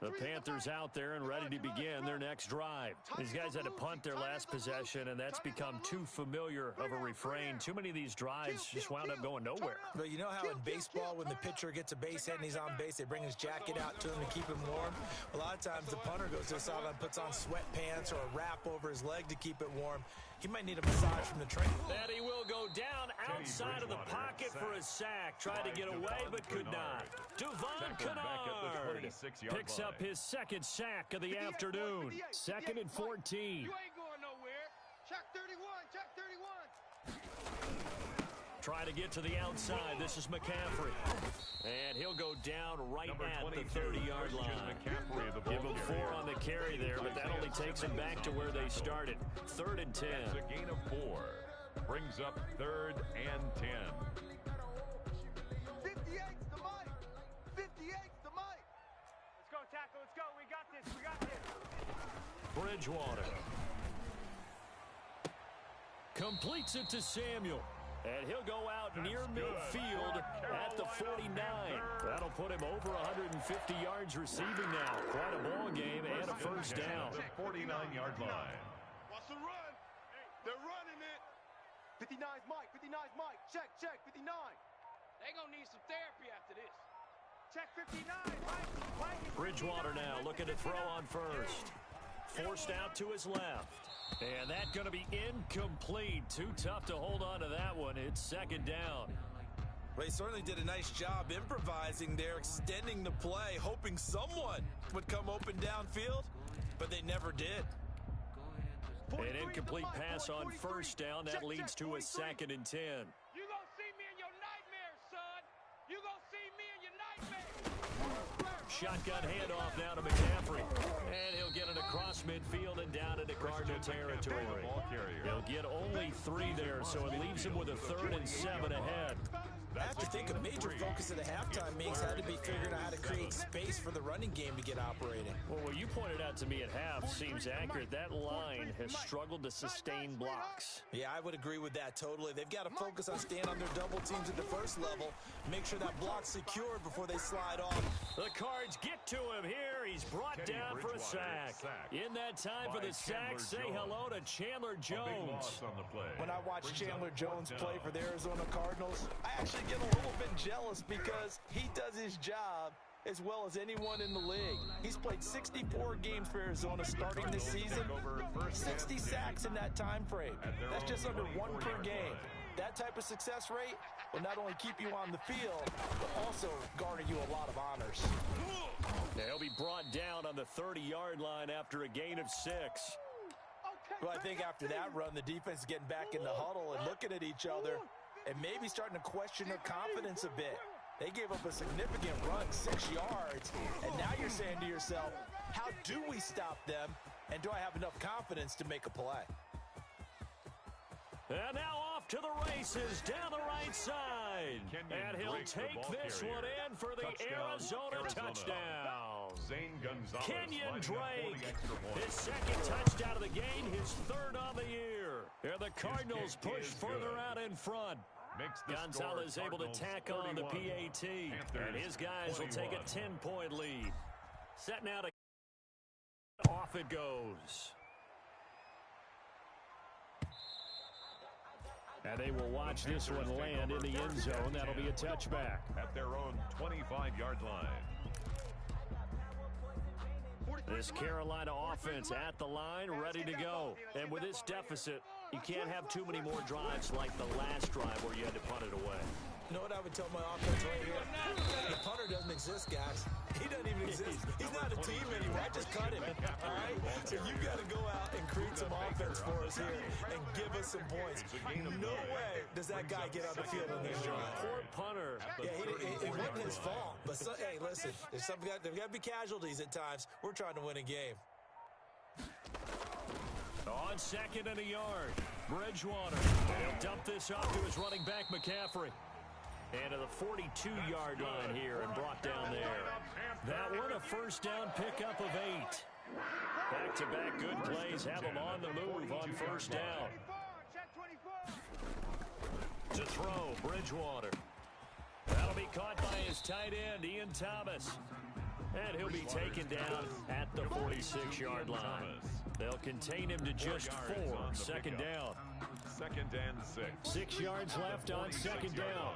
The Panthers out there and ready to begin their next drive. These guys had to punt their last possession, and that's become too familiar of a refrain. Too many of these drives just wound up going nowhere. But you know how in baseball, when the pitcher gets a base hit and he's on base, they bring his jacket out to him to keep him warm? A lot of times the punter goes to the sideline, puts on sweatpants or a wrap over his leg to keep it warm. He might need a massage from the trainer. And he will go down outside of the pocket for a sack. Tried to get away, but could not. Duvon Kennard picks up his 2nd sack of the afternoon. 2nd and 14. You ain't going nowhere. Check 31. Check 31. Try to get to the outside. This is McCaffrey. And he'll go down right at the 30-yard line. Give him 4 on the carry there, but that only takes him back to where they started. 3rd and 10. That's a gain of 4. Brings up 3rd and 10. 58's the mic. 58's the mic. Let's go, tackle. Let's go. We got this. We got this. Bridgewater. Completes it to Samuel. And he'll go out near midfield at the 49. That'll put him over 150 yards receiving now. Quite a ball game and a 1st down. The 49-yard line. What's the run? They're running it. 59's Mike. 59's Mike. Check, check. 59. They gonna need some therapy after this. Check 59. Mike. Bridgewater now looking to throw on first. Forced out to his left. And that's going to be incomplete. Too tough to hold on to that one. It's 2nd down. Well, he certainly did a nice job improvising there, extending the play, hoping someone would come open downfield, but they never did. An incomplete pass on 1st down. That leads to a 2nd and 10. You gonna see me in your nightmares, son. You gonna see me in your nightmares. Shotgun handoff now to McCaffrey. And he'll get it across midfield and down into Cardinal territory. He'll get only 3 there, so it leaves him with a 3rd and 7 ahead. I have to think a major focus of the halftime meetings had to be figuring out how to create space for the running game to get operating. Well, what you pointed out to me at half seems accurate. That line has struggled to sustain blocks. Yeah, I would agree with that totally. They've got to focus on staying on their double teams at the first level, make sure that block's secured before they slide off. The Cards get to him here. He's brought down for a sack. In that time for the sack, say hello to Chandler Jones. When I watch Chandler Jones play for the Arizona Cardinals, I actually get a little bit jealous because he does his job as well as anyone in the league. He's played 64 games for Arizona starting this season, 60 sacks in that time frame. That's just under 1 per game. That type of success rate will not only keep you on the field, but also garner you a lot of honors. Now he'll be brought down on the 30-yard line after a gain of 6. Well, I think after that run, the defense is getting back in the huddle and looking at each other and maybe starting to question their confidence a bit. They gave up a significant run, 6 yards, and now you're saying to yourself, how do we stop them, and do I have enough confidence to make a play? And now off to the races down the right side. And he'll take this one in for the Arizona touchdown. Kenyon Drake, his 2nd touchdown of the game, his 3rd on the year. And the Cardinals push further out in front. Gonzalez able to tack on the PAT. And his guys will take a 10-point lead. Set now to off it goes. And they will watch this one land in the end zone. That'll be a touchback. At their own 25-yard line. This Carolina offense at the line, ready to go. And with this deficit, you can't have too many more drives like the last drive where you had to punt it away. You know what I would tell my offense right here? The punter doesn't exist, guys. He doesn't even exist. He's not a team anymore. I just cut him. All right? So you got to go out and create some offense for us here and give us some points. No way does that guy get on the field on this drive. Poor punter. Yeah, it wasn't his fault. But, hey, listen, there's got to be casualties at times. We're trying to win a game. On second and a yard, Bridgewater. He'll dump this off to his running back, McCaffrey. And to the 42-yard line here and brought down there. That one a first down pickup of 8. Back-to-back good plays have him on the move on first down. To throw, Bridgewater. That'll be caught by his tight end, Ian Thomas. And he'll be taken down at the 46-yard line. They'll contain him to just 4. Second down. Second and 6. 6 yards left on second down.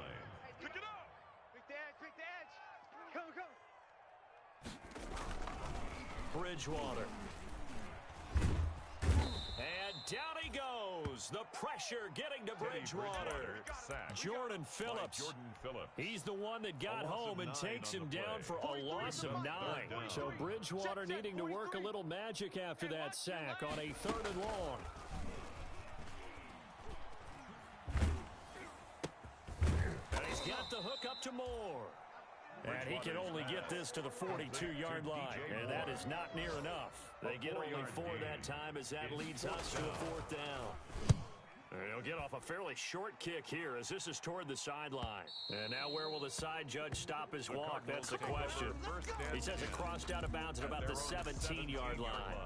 Pick it up. Pick the edge. Pick the edge. Go. Bridgewater. And down he goes. The pressure getting to Bridgewater. Jordan Phillips. He's the one that got home and takes him down for a loss of 9. So Bridgewater needing to work a little magic after that sack on a 3rd and long. And he's got the hook up to Moore. And he can only get this to the 42-yard line, and that is not near enough. They get only 4 that time as that leads us to the 4th down. And he'll get off a fairly short kick here as this is toward the sideline. And now where will the side judge stop his walk? That's the question. He says it crossed out of bounds at about the 17-yard line.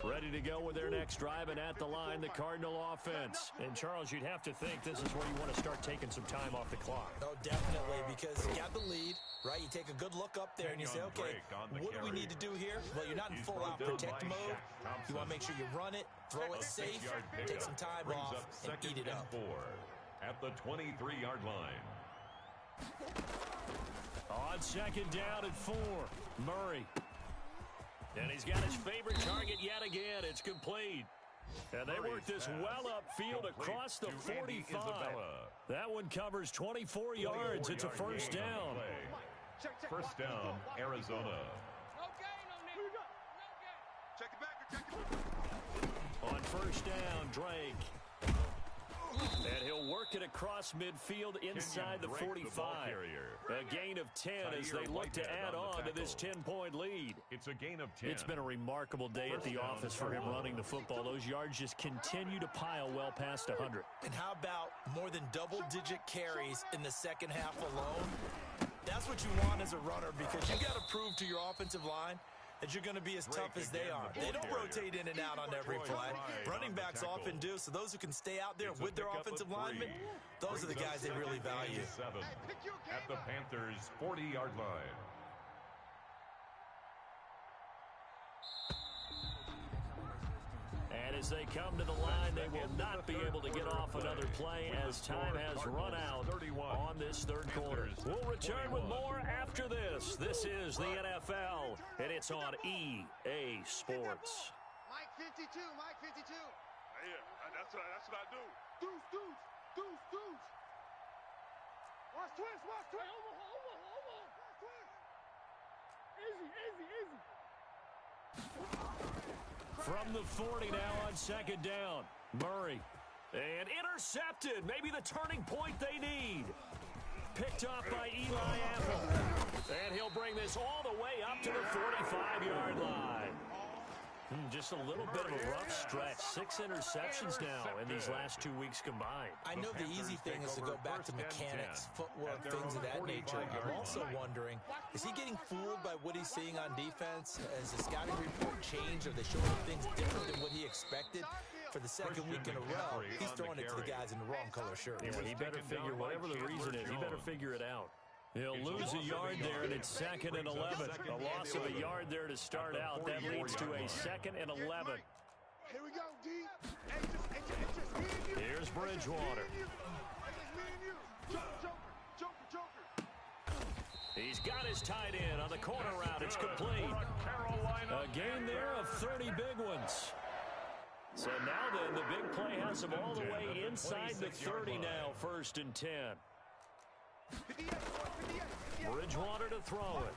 Ready to go with their next drive, and at the line, the Cardinal offense. And, Charles, you'd have to think this is where you want to start taking some time off the clock. Oh, definitely, because you got the lead, right? You take a good look up there, and you say, okay, what do we need to do here? Well, you're not in full-out protect mode. You want to make sure you run it, throw it safe, take some time off, and eat it up. At the 23-yard line. On second down at 4, Murray. And he's got his favorite target yet again. It's complete. And they work this well upfield across the 45. That one covers 24 yards. It's a first down. First down, Arizona. On first down, Drake. And he'll work it across midfield inside the 45. A gain of 10 as they look to add on to this 10-point lead. It's a gain of 10. It's been a remarkable day at the office for him running the football. Those yards just continue to pile well past 100. And how about more than double-digit carries in the second half alone? That's what you want as a runner, because you got to prove to your offensive line that you're going to be as tough as they are. They don't rotate in and out on every play. Running backs often do, so those who can stay out there with their offensive linemen, those are the guys they really value. At the Panthers' 40-yard line. And as they come to the line, they will not be able to get off another play as time has run out on this third quarter. We'll return with more after this. This is the NFL, and it's on EA Sports. Mike 52, Mike 52. Yeah, that's what I do. Deuce. Watch twist. Easy. From the 40 now on second down, Murray. And intercepted, maybe the turning point they need. Picked off by Eli Apple. And he'll bring this all the way up to the 45-yard line. Just a little bit of a rough stretch. 6 interceptions now in these last 2 weeks combined. I know the easy thing is to go back to mechanics, footwork, things of that nature. I'm also wondering, is he getting fooled by what he's seeing on defense? Has the scouting report changed? Are they showing things different than what he expected? For the second week in a row, he's throwing it to the guys in the wrong color shirt. Yeah, he better figure, whatever the reason is, he better figure it out. He'll lose a yard there, and it's 2nd and 11. A loss of a yard there to start out. That leads to a 2nd and 11. Here we go, D. Here's Bridgewater. Joker. He's got his tight end on the corner route. It's complete. A gain there of 30 big ones. So now then, the big play has him all the way inside the 30 now, 1st and 10. Bridgewater to throw it.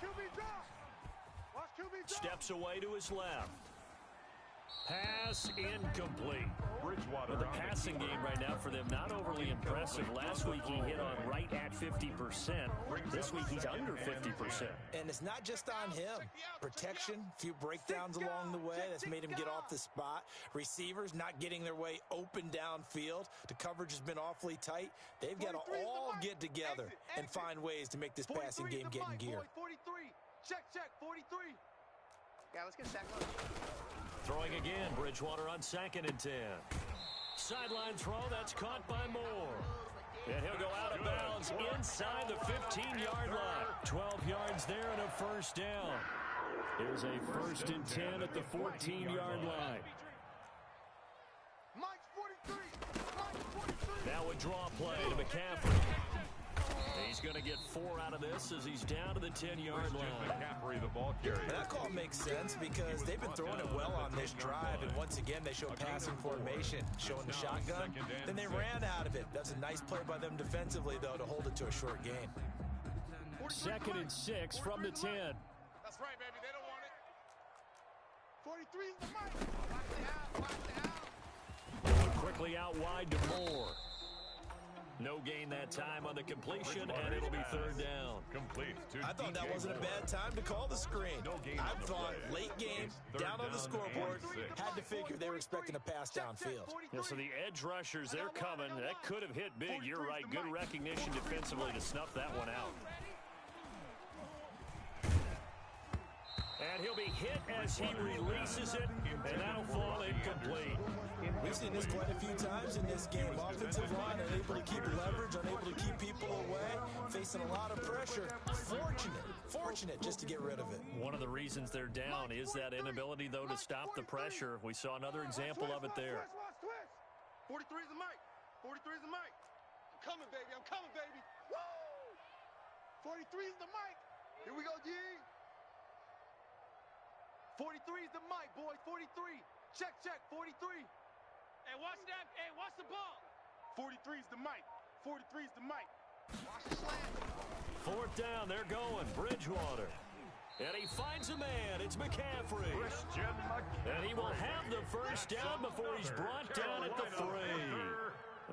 Steps away to his left. Pass incomplete. Bridgewater. But the passing game right now for them, not overly impressive. Last week he hit on right at 50%. This week he's under 50%. And it's not just on him. Protection, a few breakdowns along the way. That's made him get off the spot. Receivers not getting their way open downfield. The coverage has been awfully tight. They've got to all get together and find ways to make this passing game get in gear. 43. Check, 43. Yeah, let's get a sack. Throwing again, Bridgewater on 2nd and 10. Sideline throw, that's caught by Moore. And he'll go out of bounds inside the 15-yard line. 12 yards there and a 1st down. Here's a 1st and 10 at the 14-yard line. Now a draw play to McCaffrey. He's going to get 4 out of this as he's down to the 10-yard line. McCaffrey, the ball carrier. That call makes sense because they've been throwing it well on this drive, and once again they show passing formation, showing the shotgun. Then they ran out of it. That's a nice play by them defensively, though, to hold it to a short gain. 2nd and 6 from the 10. That's right, baby. They don't want it. 43 is the mic. Watch the out. Quickly out wide to Moore. No gain that time on the completion, and it'll be 3rd down. I thought that wasn't a bad time to call the screen. I thought late game, down on the scoreboard, had to figure they were expecting a pass downfield. Yeah, so the edge rushers, they're coming. That could have hit big. You're right. Good recognition defensively to snuff that one out. And he'll be hit as he releases it, and that'll fall incomplete. We've seen this quite a few times in this game. Offensive line unable to keep leverage, unable to keep people away, facing a lot of pressure. Fortunate just to get rid of it. One of the reasons they're down is that inability, though, to stop the pressure. We saw another example of it there. 43 is the mic. 43 is the mic. I'm coming, baby. I'm coming, baby. Woo! 43 is the mic. Here we go, G. 43 is the mic, boys. 43. Check, 43. Hey, watch that. Hey, watch the ball. 43 is the mic. 43 is the mic. Watch the slant. 4th down. They're going. Bridgewater. And he finds a man. It's McCaffrey. And he will have the 1st down before he's brought down at the 3.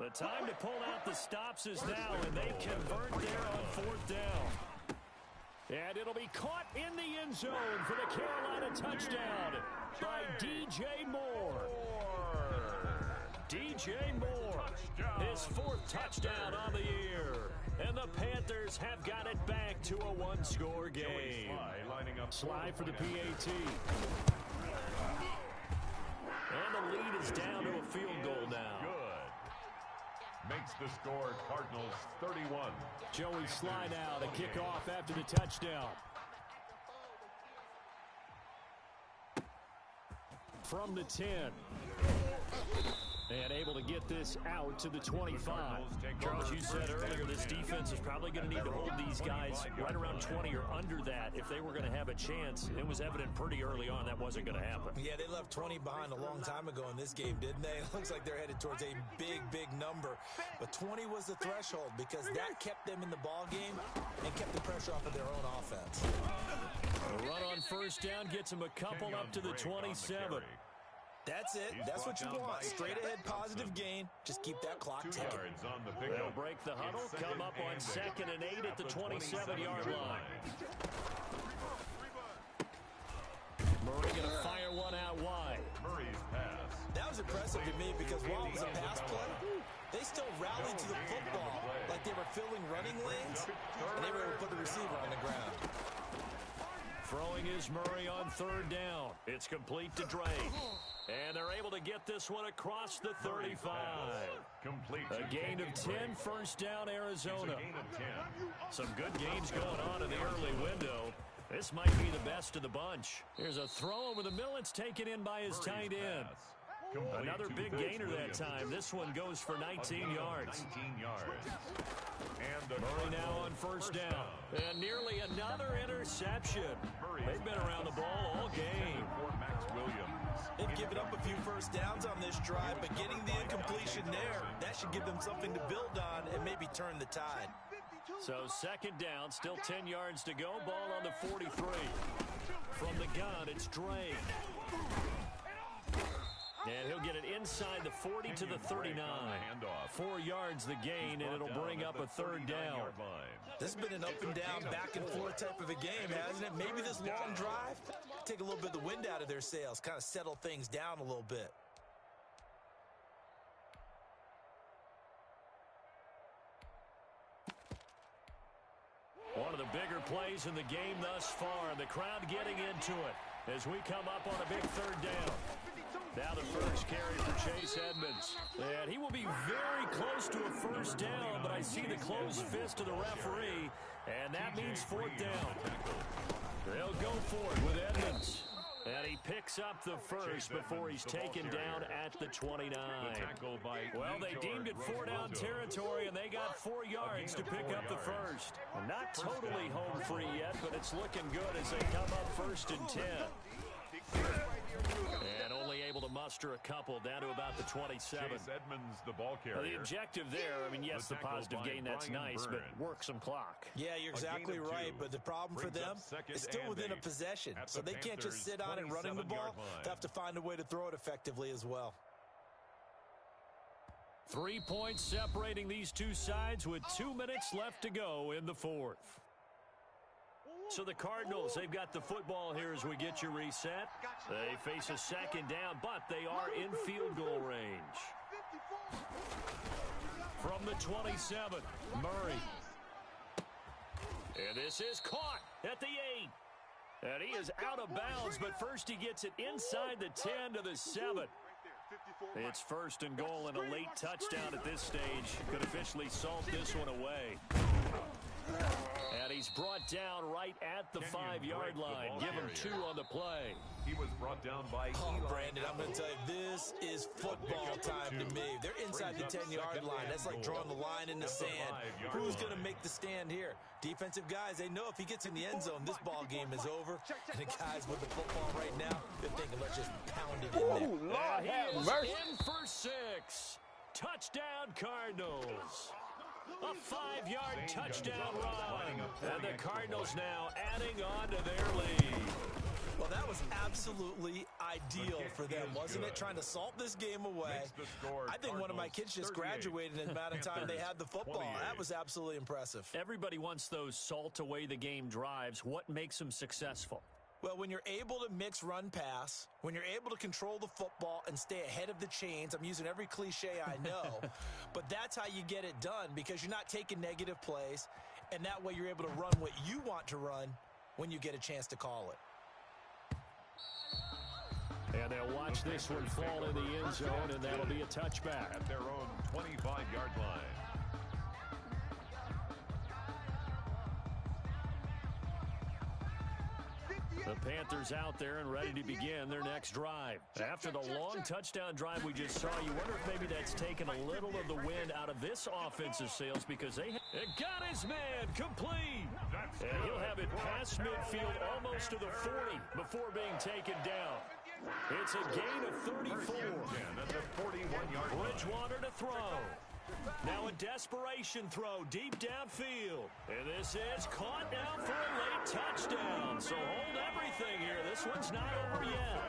The time to pull out the stops is now, and they convert there on 4th down. And it'll be caught in the end zone for the Carolina touchdown by DJ Moore. DJ Moore, his 4th touchdown on the year. And the Panthers have got it back to a 1-score game. Sly for the PAT. And the lead is down to a field goal now. Makes the score Cardinals 31. Joey Sly now to kick off after the touchdown. From the 10. And able to get this out to the 25. Charles, you said earlier this defense is probably going to need to hold these guys right around 20 or under that if they were going to have a chance. It was evident pretty early on that wasn't going to happen. Yeah, they left 20 behind a long time ago in this game, didn't they? It looks like they're headed towards a big number. But 20 was the threshold because that kept them in the ball game and kept the pressure off of their own offense. A run on 1st down gets them a couple up to the 27. That's it. That's what you want. Straight ahead positive gain. Just keep that clock ticking. They'll break the huddle, come up on 2nd and 8 at the 27-yard line. Murray going to fire one out wide. Murray's pass. That was impressive to me because while it was a pass play, they still rallied to the football like they were filling running lanes, and they were able to put the receiver on the ground. Throwing is Murray on 3rd down. It's complete to Drake. And they're able to get this one across the 35. A gain of 10, 1st down, Arizona. Some good gains going on in the early window. This might be the best of the bunch. Here's a throw over the middle. It's taken in by his tight end. Another big gainer that time. This one goes for 19 yards. 19 yards. And Murray now on first down. And nearly another interception. They've been around the ball all game. They've given up a few first downs on this drive, but getting the incompletion there, that should give them something to build on and maybe turn the tide. So second down, still 10 yards to go. Ball on the 43. From the gun, it's Drake. And he'll get it inside the 40 to the 39. 4 yards the gain, and it'll bring up a third down. This has been an up and down, back and forth type of a game, hasn't it? Maybe this long drive, take a little bit of the wind out of their sails, kind of settle things down a little bit. One of the bigger plays in the game thus far. The crowd getting into it as we come up on a big third down. Now the first carry for Chase Edmonds. And he will be very close to a first down, but I see the closed fist of the referee, and that means fourth down. They'll go for it with Edmonds. And he picks up the first before he's taken down at the 29. Well, they deemed it 4-down territory, and they got 4 yards to pick up the first. Not totally home free yet, but it's looking good as they come up first and 10. And only able to muster a couple down to about the 27. Chase Edmonds, the ball carrier. The objective there, I mean, yes, the positive gain, that's nice, but work some clock. Yeah, you're exactly right, but the problem for them is still within a possession, so they can't just sit on it running the ball. They have to find a way to throw it effectively as well. 3 points separating these two sides with 2 minutes left to go in the fourth. So the Cardinals, they've got the football here as we get you reset. They face a second down, but they are in field goal range. From the 27, Murray. And this is caught at the 8. And he is out of bounds, but first he gets it inside the 10 to the 7. It's first and goal and a late touchdown at this stage. Could officially salt this one away. And he's brought down right at the 5-yard line. Give him 2 on the play. He was brought down by Brandon, I'm going to tell you, this is football time to me. They're inside the 10-yard line. That's like drawing the line in the sand. Who's going to make the stand here? Defensive guys, they know if he gets in the end zone, this ball game is over. And the guys with the football right now, they're thinking, let's just pound it in there. He is in for 6. Touchdown, Cardinals. A 5-yard touchdown run. And the Cardinals now adding on to their lead. Well, that was absolutely ideal for them, wasn't it? Trying to salt this game away. I think one of my kids just graduated in the amount of time they had the football. That was absolutely impressive. Everybody wants those salt away the game drives. What makes them successful? Well, when you're able to mix run-pass, when you're able to control the football and stay ahead of the chains, I'm using every cliche I know, but that's how you get it done because you're not taking negative plays, and that way you're able to run what you want to run when you get a chance to call it. And they'll watch this one fall in the end zone, and that'll be a touchback. At their own 25-yard line. The Panthers out there and ready to begin their next drive. After the long touchdown drive we just saw, you wonder if maybe that's taken a little of the wind out of this offensive sails because they got his man complete. And he'll have it past midfield almost to the 40 before being taken down. It's a gain of 34. Bridgewater to throw. Now a desperation throw deep downfield. And this is caught now for a late touchdown. So hold everything here. This one's not over yet.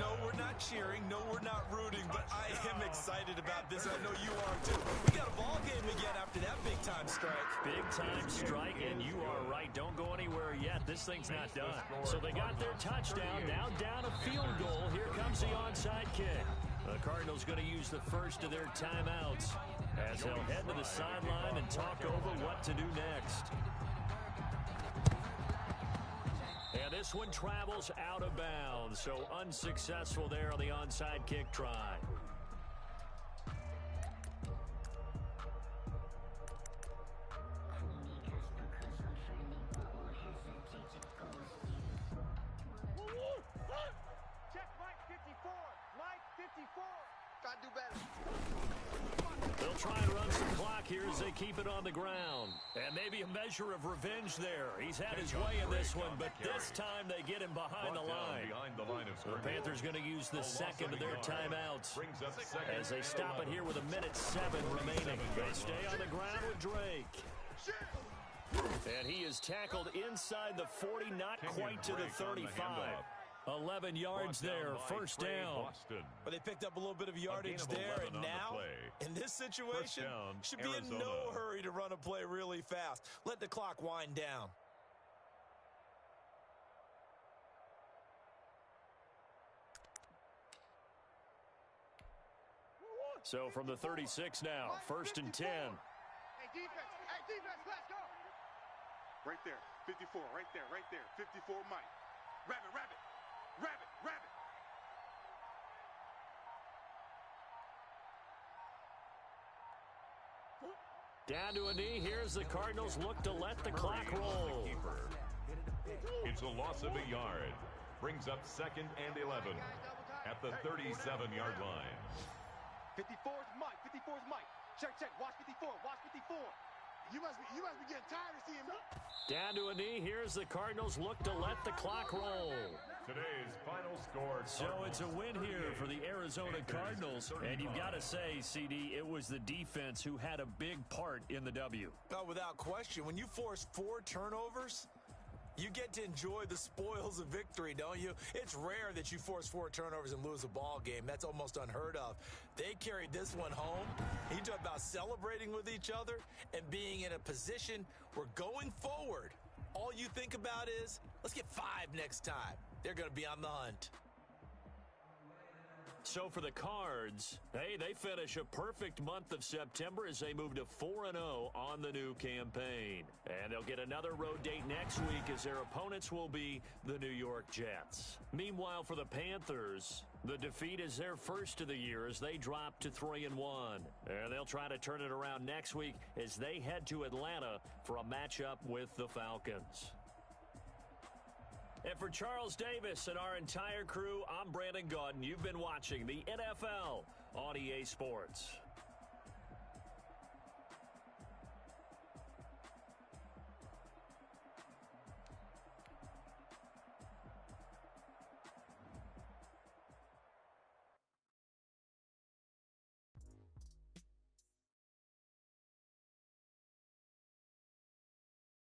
No, we're not cheering. No, we're not rooting. But I am excited about this. I know you are, too. We got a ball game again after that big-time strike. Big-time strike, and you are right. Don't go anywhere yet. This thing's not done. So they got their touchdown. Now down a field goal. Here comes the onside kick. The Cardinals going to use the first of their timeouts as they'll head to the sideline and talk over what to do next. And this one travels out of bounds, so unsuccessful there on the onside kick try. Check Mike 54. Mike 54. They'll try and run some clock here as they keep it on the ground. And maybe a measure of revenge there. He's had his way in this one, but this time they get him behind the line. The Panthers going to use the second of their timeouts as they stop it here with 1:07 remaining. They stay on the ground with Drake. And he is tackled inside the 40, not quite to the 35. 11 yards there, first down. But they picked up a little bit of yardage there, and now, in this situation, should be in no hurry to run a play really fast. Let the clock wind down. So from the 36 now, first and 10. Hey, defense, let's go. Right there, 54, right there, 54, Mike. Rabbit. Down to a knee. Here's the Cardinals look to let the clock roll. It's a loss of a yard. Brings up second and 11 at the 37-yard line. 54's Mike. Check. Watch 54. You must be getting tired of seeing me. Down to a knee. Here's the Cardinals look to let the clock roll. Today's final score. So it's a win here for the Arizona Cardinals. And you've got to say, CD, it was the defense who had a big part in the W. Oh, without question. When you force 4 turnovers, you get to enjoy the spoils of victory, don't you? It's rare that you force 4 turnovers and lose a ball game. That's almost unheard of. They carried this one home. You talk about celebrating with each other and being in a position where going forward, all you think about is, let's get 5 next time. They're going to be on the hunt. So for the Cards, hey, they finish a perfect month of September as they move to 4-0 on the new campaign. And they'll get another road date next week as their opponents will be the New York Jets. Meanwhile, for the Panthers, the defeat is their first of the year as they drop to 3-1. And they'll try to turn it around next week as they head to Atlanta for a matchup with the Falcons. And for Charles Davis and our entire crew, I'm Brandon Gaudin. You've been watching the NFL on EA Sports.